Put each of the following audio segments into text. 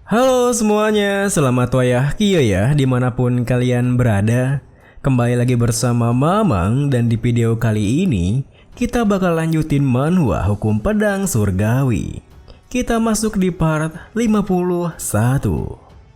Halo semuanya, selamat wayah Kio ya dimanapun kalian berada. Kembali lagi bersama Mamang dan di video kali ini kita bakal lanjutin manhwa Hukum Pedang Surgawi. Kita masuk di part 51.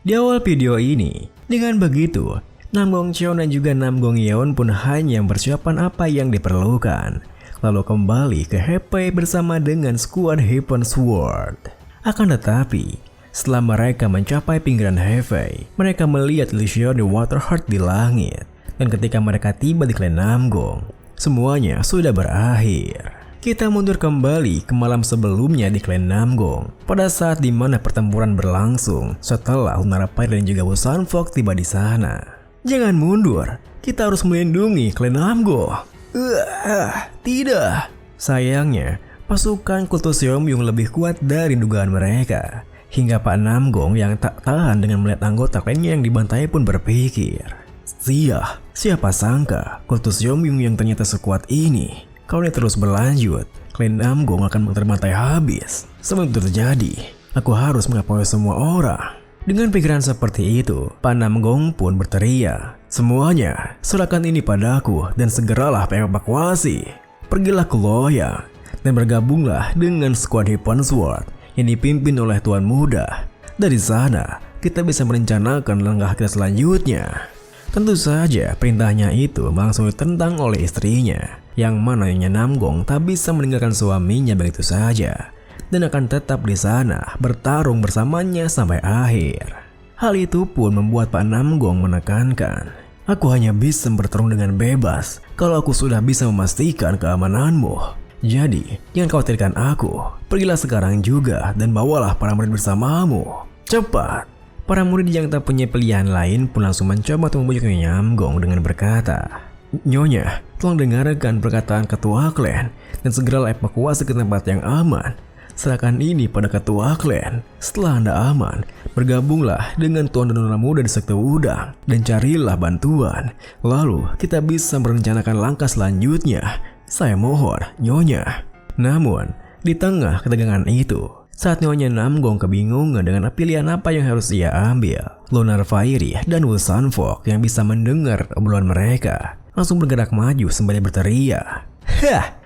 Di awal video ini, dengan begitu Nam Gong Cheon dan juga Nam Gong Yeon pun hanya persiapan apa yang diperlukan, lalu kembali ke Hefei bersama dengan skuad Heaven Sword. Akan tetapi setelah mereka mencapai pinggiran Hefei, mereka melihat Lee di Waterheart di langit. Dan ketika mereka tiba di klan Namgong, semuanya sudah berakhir. Kita mundur kembali ke malam sebelumnya di klan Namgong, pada saat dimana pertempuran berlangsung setelah Lunara Fire dan juga Wusan Fox tiba di sana. Jangan mundur, kita harus melindungi klan Namgong. Tidak. Sayangnya, pasukan kultus Yeomyung lebih kuat dari dugaan mereka. Hingga Pak Namgong yang tak tahan dengan melihat anggota klannya yang dibantai pun berpikir, siapa sangka kultus Yeomyung yang ternyata sekuat ini. Kalau ini terus berlanjut, klan Namgong akan terbantai habis. Sebelum itu terjadi, aku harus mengepoi semua orang. Dengan pikiran seperti itu, Pak Namgong pun berteriak, semuanya, serahkan ini padaku dan segeralah evakuasi. Pergilah ke Loyang dan bergabunglah dengan skuad Heaven Sword yang dipimpin oleh Tuan Muda. Dari sana, kita bisa merencanakan langkah kita selanjutnya. Tentu saja perintahnya itu langsung ditentang oleh istrinya, yang mana Nyonya Namgong tak bisa meninggalkan suaminya begitu saja, dan akan tetap di sana bertarung bersamanya sampai akhir. Hal itu pun membuat Pak Namgong menekankan, aku hanya bisa bertarung dengan bebas kalau aku sudah bisa memastikan keamananmu. Jadi, jangan khawatirkan aku. Pergilah sekarang juga dan bawalah para murid bersamamu. Cepat. Para murid yang tak punya pilihan lain pun langsung mencoba untuk membujuk Nyonya Namgong dengan berkata, Nyonya, tolong dengarkan perkataan ketua klan dan segeralah evakuasi ke tempat yang aman. Serahkan ini pada ketua klan. Setelah Anda aman, bergabunglah dengan Tuan dan Nona Muda di Sekte Udang dan carilah bantuan. Lalu, kita bisa merencanakan langkah selanjutnya. Saya mohon, Nyonya. Namun, di tengah ketegangan itu, saat Nyonya Namgong kebingungan dengan pilihan apa yang harus ia ambil, Lunar Fairy dan Wusan Fox yang bisa mendengar obrolan mereka langsung bergerak maju sembari berteriak,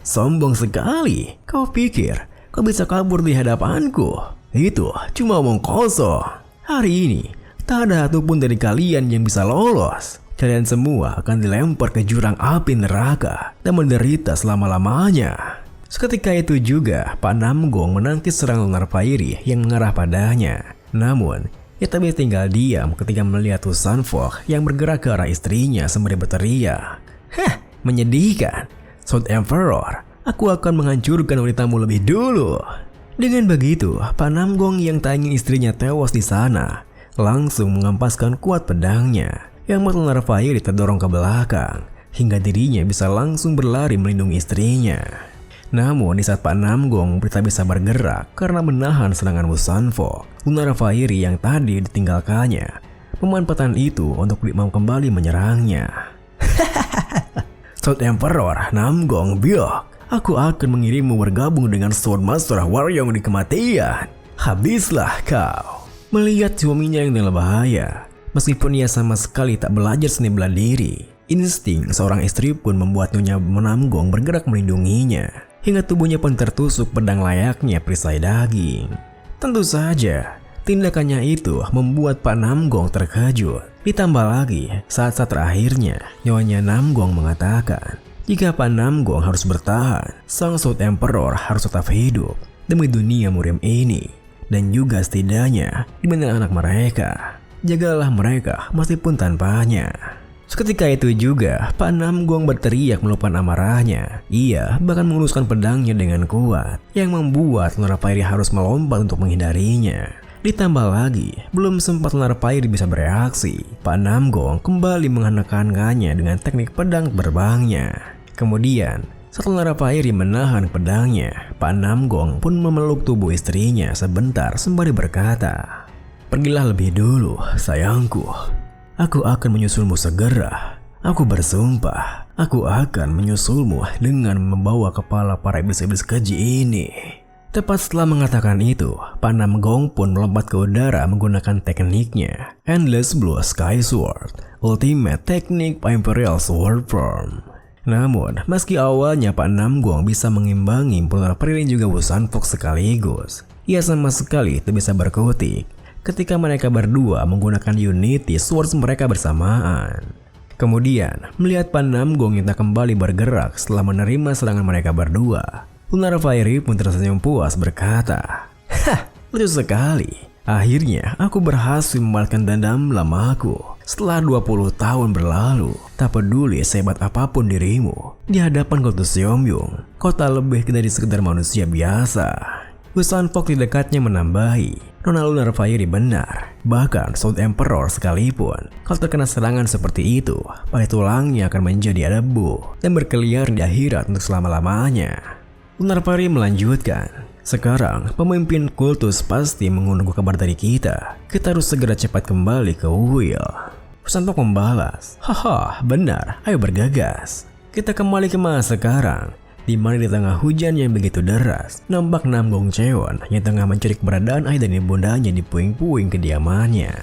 sombong sekali. Kau pikir kau bisa kabur di hadapanku? Itu cuma omong kosong. Hari ini, tak ada satupun dari kalian yang bisa lolos. Kalian semua akan dilempar ke jurang api neraka dan menderita selama-lamanya. Seketika itu juga, Pak Namgong menangkis serang Lunar Fairy yang mengarah padanya. Namun, ia tak bisa tinggal diam ketika melihat Wusan Fox yang bergerak ke arah istrinya sembari berteriak, menyedihkan. Sword Emperor, aku akan menghancurkan wanitamu lebih dulu. Dengan begitu, Pak Namgong yang tak ingin istrinya tewas di sana, langsung mengampaskan kuat pedangnya, yang membuat Lunar Fairy terdorong ke belakang, hingga dirinya bisa langsung berlari melindungi istrinya. Namun di saat Pak Namgong tak bisa bergerak karena menahan serangan Wusan Fox, Lunar Fairy yang tadi ditinggalkannya memanfaatkan itu untuk mau kembali menyerangnya. Sword Emperor Namgong Byok, aku akan mengirimmu bergabung dengan Sword Master Hwaryong di kematian. Habislah kau. Melihat suaminya yang dalam bahaya, meskipun ia sama sekali tak belajar seni bela diri, insting seorang istri pun membuat Nyonya Namgong bergerak melindunginya, hingga tubuhnya pun tertusuk pedang layaknya perisai daging. Tentu saja, tindakannya itu membuat Pak Namgong terkejut. Ditambah lagi, saat-saat terakhirnya, Nyonya Namgong mengatakan, jika Pak Namgong harus bertahan, Sang Sword Emperor harus tetap hidup demi dunia murim ini, dan juga setidaknya demi anak mereka. Jagalah mereka meskipun tanpanya. Seketika itu juga, Pak Namgong berteriak meluapkan amarahnya. Ia bahkan mengeluskan pedangnya dengan kuat, yang membuat Lunar Fairy harus melompat untuk menghindarinya. Ditambah lagi, belum sempat Lunar Fairy bisa bereaksi, Pak Namgong kembali menghentakkannya dengan teknik pedang terbangnya. Kemudian, saat Lunar Fairy menahan pedangnya, Pak Namgong pun memeluk tubuh istrinya sebentar sembari berkata, pergilah lebih dulu, sayangku. Aku akan menyusulmu segera. Aku bersumpah, aku akan menyusulmu dengan membawa kepala para iblis-iblis keji ini. Tepat setelah mengatakan itu, Pak Namgong pun melompat ke udara menggunakan tekniknya Endless Blue Sky Sword, Ultimate Teknik Imperial Sword Form. Namun, meski awalnya Pak Namgong bisa mengimbangi Lunar Peri dan juga Wu Sanfok sekaligus, ia sama sekali tak bisa berkutik ketika mereka berdua menggunakan Unity Swords mereka bersamaan. Kemudian, melihat Pak Namgong yang tak kembali bergerak setelah menerima serangan mereka berdua, Lunar Fairy pun tersenyum puas berkata, "Hah, lucu sekali. Akhirnya aku berhasil membalaskan dendam lamaku. Setelah 20 tahun berlalu, tak peduli sehebat apapun dirimu, di hadapan Kultus Yomyung, kau tak lebih dari sekedar manusia biasa." Wu Sanfok di dekatnya menambahi, "Nona Lunar Fairy benar. Bahkan Sound Emperor sekalipun, kalau terkena serangan seperti itu, pada tulangnya akan menjadi debu dan berkeliaran di akhirat untuk selama-lamanya." Lunar Fairy melanjutkan, "Sekarang pemimpin kultus pasti menunggu kabar dari kita. Kita harus segera cepat kembali ke Will." Wu Sanfok membalas, "Haha, benar, ayo bergegas. Kita kembali ke masa sekarang, di mana di tengah hujan yang begitu deras, nampak Namgong Cheon yang tengah mencari keberadaan ayah dan ibundanya di puing-puing kediamannya."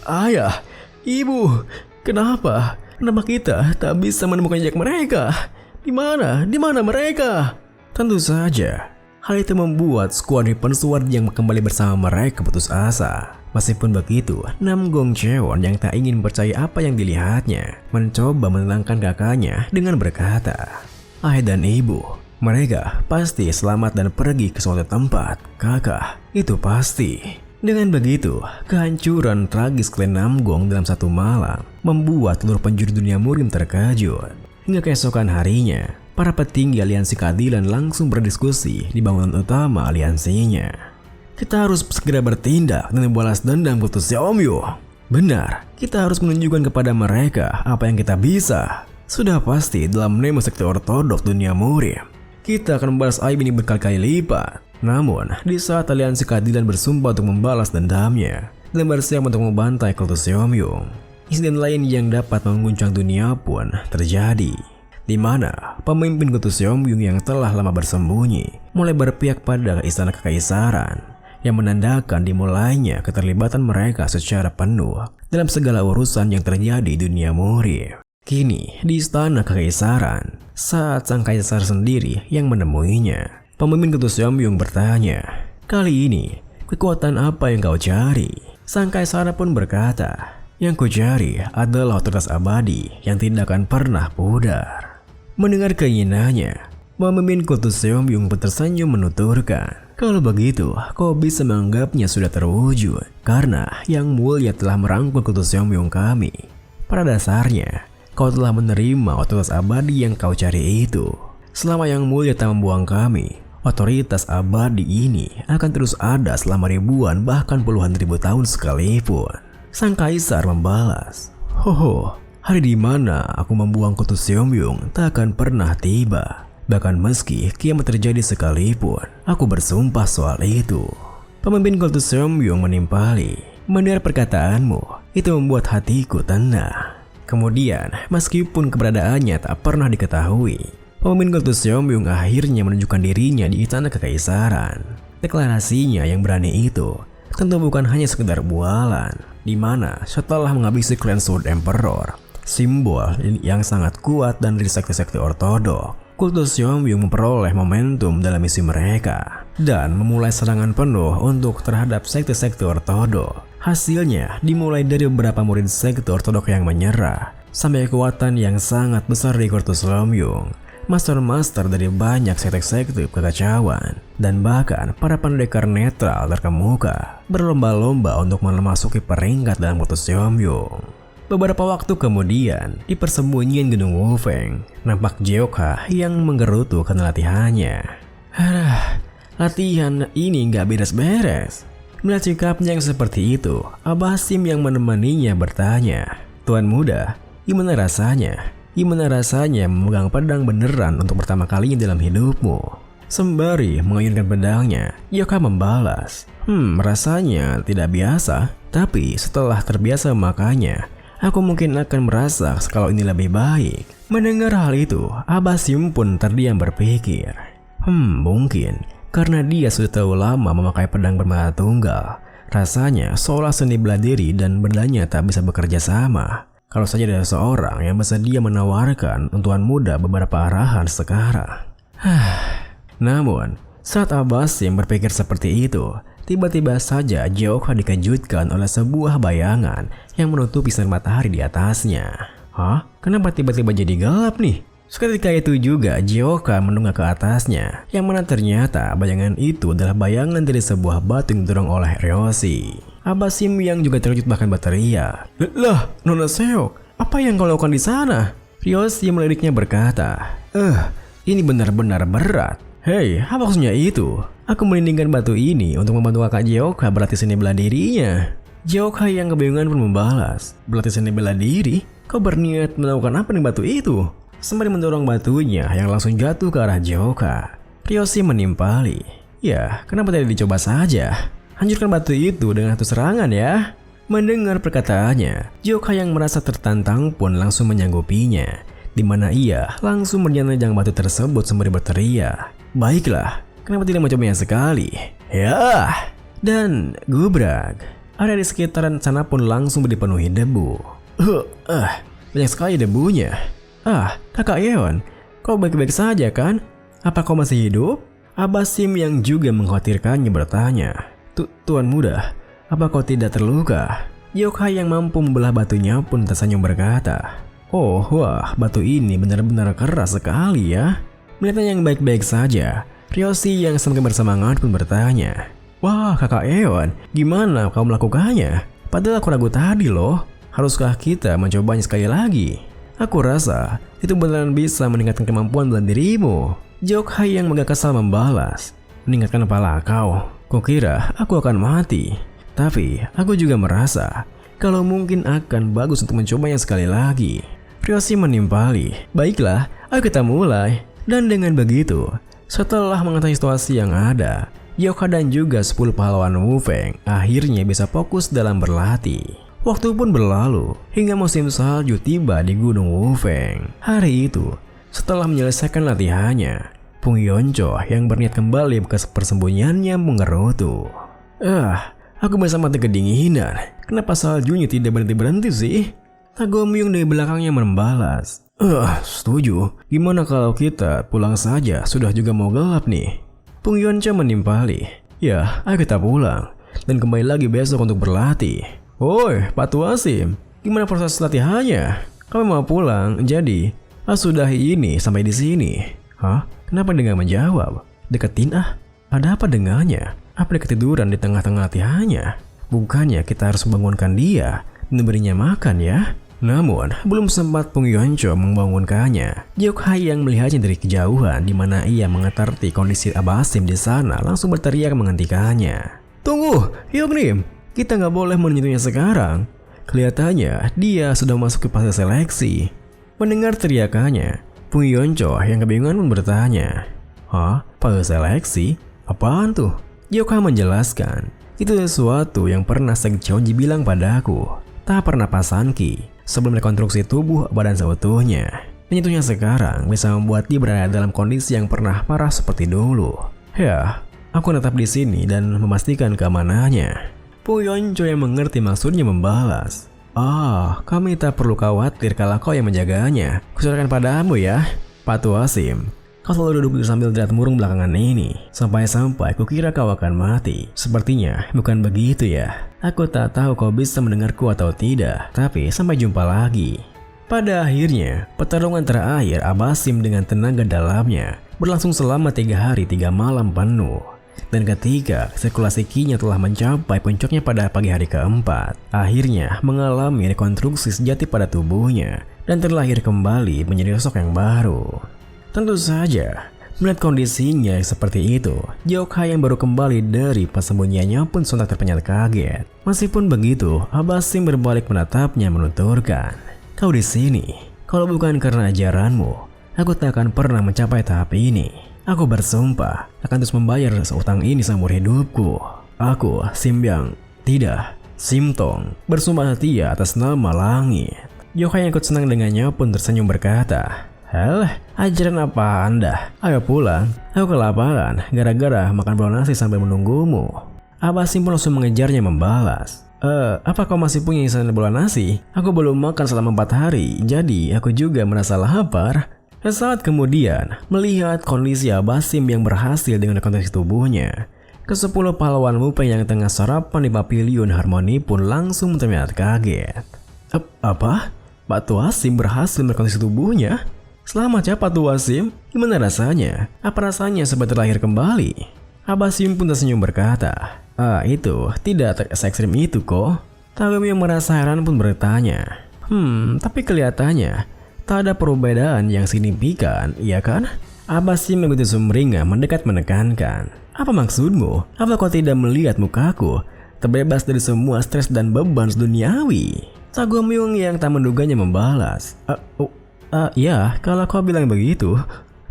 "Ayah, ibu, kenapa? Kenapa kita tak bisa menemukan jejak mereka? Di mana mereka?" Tentu saja, hal itu membuat skuad Ribbon Sword yang kembali bersama mereka putus asa. Meskipun begitu, Namgong Cheon yang tak ingin percaya apa yang dilihatnya, mencoba menenangkan kakaknya dengan berkata, "Ayah dan ibu, mereka pasti selamat dan pergi ke suatu tempat, kakak, itu pasti." Dengan begitu, kehancuran tragis klan Namgong dalam satu malam membuat seluruh penjuru dunia murim terkejut. Hingga keesokan harinya, para petinggi aliansi keadilan langsung berdiskusi di bangunan utama aliansinya. "Kita harus segera bertindak dan membalas dendam Kultus Yomyung. Benar, kita harus menunjukkan kepada mereka apa yang kita bisa. Sudah pasti dalam nama sekte ortodoks dunia murim, kita akan membalas aib ini berkali-kali lipat." Namun, di saat aliansi keadilan bersumpah untuk membalas dendamnya dan bersiap untuk membantai Kultus Yomyung, insiden lain yang dapat mengguncang dunia pun terjadi, di mana pemimpin Kultus Yomyung yang telah lama bersembunyi mulai berpihak pada istana kekaisaran, yang menandakan dimulainya keterlibatan mereka secara penuh dalam segala urusan yang terjadi di dunia murim. Kini di istana kekaisaran, saat sang kaisar sendiri yang menemuinya, pemimpin Kultus Yomyung bertanya, "Kali ini kekuatan apa yang kau cari?" Sang kaisar pun berkata, "Yang ku cari adalah otoritas abadi yang tidak akan pernah pudar." Mendengar keinginannya, pemimpin Kultus Yomyung pun tersenyum menuturkan, "Kalau begitu, kau bisa menganggapnya sudah terwujud, karena Yang Mulia telah merangkul Kultus Yomyung kami. Pada dasarnya, kau telah menerima otoritas abadi yang kau cari itu. Selama Yang Mulia tak membuang kami, otoritas abadi ini akan terus ada selama ribuan bahkan puluhan ribu tahun sekalipun." Sang kaisar membalas, "Hoho, hari di mana aku membuang Kultus Yomyung tak akan pernah tiba. Bahkan meski kiamat terjadi sekalipun, aku bersumpah soal itu." Pemimpin Kultus Yomyung menimpali, "Mendengar perkataanmu, itu membuat hatiku tenang." Kemudian, meskipun keberadaannya tak pernah diketahui, pemimpin Kultus Yomyung akhirnya menunjukkan dirinya di istana kekaisaran. Deklarasinya yang berani itu tentu bukan hanya sekedar bualan, di mana setelah menghabisi klan Sword Emperor, simbol yang sangat kuat dan dari sekte-sekte ortodok, Kultus Yomyung memperoleh momentum dalam misi mereka dan memulai serangan penuh untuk terhadap sekte-sekte ortodok. Hasilnya dimulai dari beberapa murid sekte ortodok yang menyerah, sampai kekuatan yang sangat besar di Kultus Yomyung, master-master dari banyak sekte-sekte kekacauan, dan bahkan para pendekar netral terkemuka berlomba-lomba untuk memasuki peringkat dalam Kultus Yomyung. Beberapa waktu kemudian, di persembunyian Gunung Wufeng, nampak Jeokha yang menggerutu karena latihannya. Latihan ini nggak beres-beres." Melihat sikapnya yang seperti itu, Abasim yang menemaninya bertanya, "Tuan muda, gimana rasanya? Gimana rasanya memegang pedang beneran untuk pertama kalinya dalam hidupmu?" Sembari mengayunkan pedangnya, Jeokha membalas, Rasanya tidak biasa, tapi setelah terbiasa makanya, aku mungkin akan merasa kalau ini lebih baik." Mendengar hal itu, Abasim pun terdiam berpikir, Mungkin Karena dia sudah terlalu lama memakai pedang bermata tunggal, rasanya seolah seni bela diri dan berdanya tak bisa bekerja sama. Kalau saja ada seorang yang bersedia menawarkan untukan muda beberapa arahan sekarang. Namun, saat Abasim berpikir seperti itu, tiba-tiba saja Jeokha dikejutkan oleh sebuah bayangan yang menutupi sinar matahari di atasnya. Hah? Kenapa tiba-tiba jadi gelap nih? Seketika itu juga Jeokha menunggak ke atasnya, yang mana ternyata bayangan itu adalah bayangan dari sebuah batu yang didorong oleh Ryoshi. Abasim yang juga terkejut bahkan berteriak, "Lah, Nona Seok, apa yang kau lakukan di sana?" Ryoshi meliriknya berkata, ini benar-benar berat. Hei, apa maksudnya itu? Aku melindingkan batu ini untuk membantu kakak Jeokha berlatih seni bela dirinya. Jeokha yang kebingungan pun membalas, "Berlatih seni bela diri? Kau berniat melakukan apa di batu itu?" Sembari mendorong batunya yang langsung jatuh ke arah Jeokha, Ryoshi menimpali. "Ya, kenapa tidak dicoba saja? Hancurkan batu itu dengan satu serangan ya." Mendengar perkataannya, Jeokha yang merasa tertantang pun langsung menyanggupinya, di mana ia langsung menerjang batu tersebut sembari berteriak, "Baiklah, kenapa tidak mencobanya sekali?" Ya, dan gubrak. Area di sekitaran sana pun langsung dipenuhi debu. Banyak sekali debunya. Kakak Yeon, kau baik-baik saja kan? Apa kau masih hidup? Abasim yang juga mengkhawatirkannya bertanya, Tuan muda, apa kau tidak terluka?" Jeokha yang mampu membelah batunya pun tersenyum berkata, Wah, batu ini benar-benar keras sekali ya." Melihatnya yang baik-baik saja, Ryoshi yang semakin bersemangat pun bertanya, "Wah, kakak Yeon, gimana kau melakukannya? Padahal aku ragu tadi loh. Haruskah kita mencobanya sekali lagi? Aku rasa itu beneran bisa meningkatkan kemampuan bela dirimu." Jeokha yang agak kesal membalas, "Meningkatkan kepala kau? Kukira aku akan mati. Tapi aku juga merasa kalau mungkin akan bagus untuk mencobanya sekali lagi." Ryoshi menimpali, "Baiklah, ayo kita mulai." Dan dengan begitu, setelah mengetahui situasi yang ada, Jeokha dan juga 10 pahlawan Wu Feng akhirnya bisa fokus dalam berlatih. Waktu pun berlalu hingga musim salju tiba di Gunung Wu Feng. Hari itu, setelah menyelesaikan latihannya, Pung Yeoncho yang berniat kembali ke persembunyiannya mengerutu. Aku bisa mati kedinginan. Kenapa saljunya tidak berhenti-berhenti sih?" Tagomyung dari belakangnya membalas, Setuju. Gimana kalau kita pulang saja? Sudah juga mau gelap nih." Pung Yeoncho menimpali, "Ya, ayo kita pulang dan kembali lagi besok untuk berlatih." "Oi, Pak Tuasim, gimana proses latihannya? Kami mau pulang, jadi sudahi ini sampai di sini." "Hah? Kenapa dia nggak menjawab? Deketin Ada apa dengannya? Apa dia ketiduran di tengah-tengah latihannya? Bukannya kita harus membangunkan dia dan memberinya makan ya?" Namun, belum sempat Pung Yeoncho membangunkannya, Jeokha yang melihatnya dari kejauhan di mana ia mengerti kondisi Abasim di sana langsung berteriak menghentikannya. "Tunggu, Yeongnim, kita nggak boleh menyentuhnya sekarang. Kelihatannya dia sudah masuk ke fase seleksi." Mendengar teriakannya, Pung Yeoncho yang kebingungan pun bertanya, "Hah? Fase seleksi? Apaan tuh?" Jeokha menjelaskan, "Itu sesuatu yang pernah Seng Cheonji bilang padaku. Tahap pernapasan Ki sebelum rekonstruksi tubuh badan seutuhnya. Menyentuhnya sekarang bisa membuat dia berada dalam kondisi yang pernah parah seperti dulu. Ya, aku tetap di sini dan memastikan keamanannya." Pung Yeoncho yang mengerti maksudnya membalas, Kami tak perlu khawatir kalau kau yang menjaganya. Kuserahkan padamu ya, Pak Tuasim. Kau selalu duduk sambil dilihat murung belakangan ini. Sampai-sampai kukira kau akan mati. Sepertinya bukan begitu ya. Aku tak tahu kau bisa mendengarku atau tidak. Tapi sampai jumpa lagi." Pada akhirnya, pertarungan terakhir Abasim dengan tenaga dalamnya berlangsung selama 3 hari 3 malam penuh. Dan ketika sirkulasi Ki-nya telah mencapai puncaknya pada pagi hari keempat, akhirnya mengalami rekonstruksi sejati pada tubuhnya dan terlahir kembali menjadi sosok yang baru. Tentu saja, melihat kondisinya seperti itu, Jeokha yang baru kembali dari persembunyiannya pun sontak terpenyat kaget. Meskipun begitu, Abasim berbalik menatapnya menuturkan, "Kau di sini, kalau bukan karena ajaranmu, aku tak akan pernah mencapai tahap ini. Aku bersumpah akan terus membayar utang ini seumur hidupku. Aku, Simtong, bersumpah setia atas nama langit." Jeokha yang ikut senang dengannya pun tersenyum berkata, Halah, ajaran apa Anda? Ayo pulang, aku kelaparan gara-gara makan bola nasi sambil menunggumu. Abah Sim pun langsung mengejarnya membalas. Apa kau masih punya sisa bola nasi? Aku belum makan selama 4 hari, jadi aku juga merasa lapar. Sesaat kemudian, melihat kondisi Abah Sim yang berhasil dengan kondisi tubuhnya, ke-10 pahlawan Mupeng yang tengah sarapan di pavilion Harmoni pun langsung terlihat kaget. Apa? Pak Tua Sim berhasil mengkondisi tubuhnya? Selamat ya Pak Tua Sim, gimana rasanya? Apa rasanya seperti lahir kembali? Abah Sim pun tersenyum berkata, itu tidak se-ekstrim itu kok. Tagumi yang merasa heran pun bertanya, tapi kelihatannya tak ada perbedaan yang signifikan, iya kan? Abah Sim begitu sumringah mendekat menekankan. Apa maksudmu? Apa kau tidak melihat mukaku terbebas dari semua stres dan beban duniawi? Tagumi yang tak menduganya membalas, ya, kalau kau bilang begitu.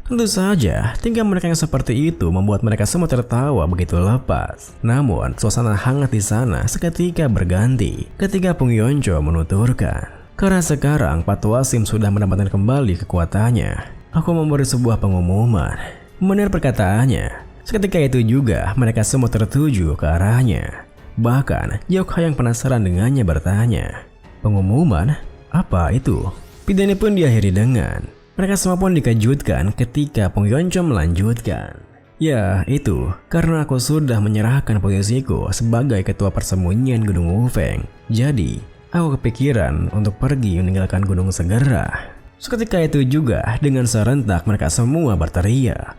Tentu saja, tingkah mereka yang seperti itu membuat mereka semua tertawa begitu lepas. Namun, suasana hangat di sana seketika berganti ketika Pung Yonco menuturkan, karena sekarang Pak Tua Sim sudah mendapatkan kembali kekuatannya. Aku memberi sebuah pengumuman. Mendengar perkataannya, seketika itu juga mereka semua tertuju ke arahnya. Bahkan, Yoka yang penasaran dengannya bertanya, pengumuman? Apa itu? Videonya pun diakhiri dengan mereka semua pun dikejutkan ketika Pung Yonco melanjutkan. Ya, itu karena aku sudah menyerahkan posisiku sebagai ketua persembunyian Gunung Wufeng. Jadi, aku kepikiran untuk pergi meninggalkan gunung segera. Seketika itu juga dengan serentak mereka semua berteriak.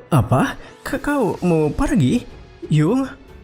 Apa? Kau mau pergi? Yung?